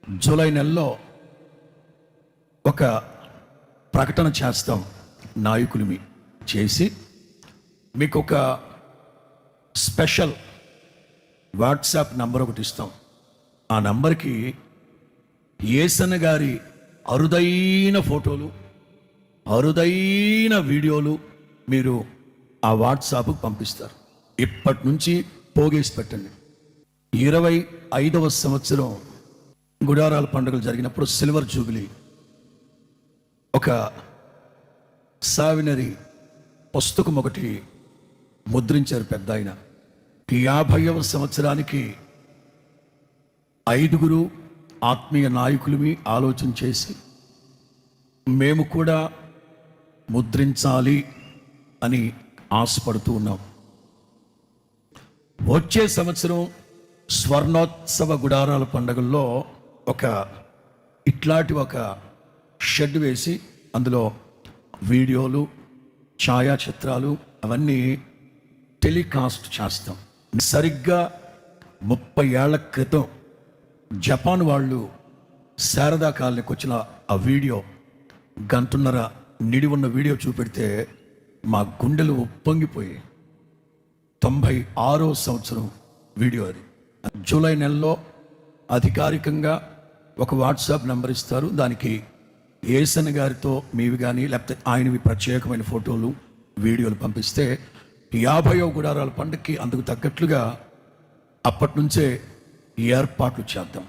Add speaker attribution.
Speaker 1: July నెలలో ఒక ప్రకటన చేస్తాం. నాయకులమి చేసి మీకు ఒక స్పెషల్ వాట్సాప్ నంబర్ ఒకటి ఇస్తాం. ఆ నంబర్కి యేసన్న గారి అరుదైన ఫోటోలు, అరుదైన వీడియోలు మీరు ఆ వాట్సాప్కు పంపిస్తారు. ఇప్పటి నుంచి పోగేసి పెట్టండి. 25వ సంవత్సరం గుడారాల పండుగలు జరిగినప్పుడు సిల్వర్ జూబిలీ ఒక సావినరీ పుస్తకం ఒకటి ముద్రించారు పెద్ద ఆయన. 50వ సంవత్సరానికి 5 ఆత్మీయ నాయకులమి ఆలోచన చేసి మేము కూడా ముద్రించాలి అని ఆశపడుతూ ఉన్నాం. వచ్చే సంవత్సరం స్వర్ణోత్సవ గుడారాల పండుగల్లో ఇట్లాంటి ఒక షెడ్ వేసి అందులో వీడియోలు, ఛాయాచిత్రాలు అవన్నీ టెలికాస్ట్ చేస్తాం. సరిగ్గా 30 ఏళ్ల క్రితం జపాన్ వాళ్ళు శారదా కాలనీకి వచ్చిన ఆ వీడియో, 1.5 గంట నిడి ఉన్న వీడియో చూపెడితే మా గుండెలు ఉప్పొంగిపోయి 96వ సంవత్సరం వీడియో అది. జూలై నెలలో అధికారికంగా ఒక వాట్సాప్ నెంబర్ ఇస్తారు. దానికి యేసన్న గారితో మీవి కానీ లేకపోతే ఆయనవి ప్రత్యేకమైన ఫోటోలు, వీడియోలు పంపిస్తే 50వ గుడారాల పండుగకి అందుకు తగ్గట్లుగా అప్పటి నుంచే ఏర్పాట్లు చేద్దాం.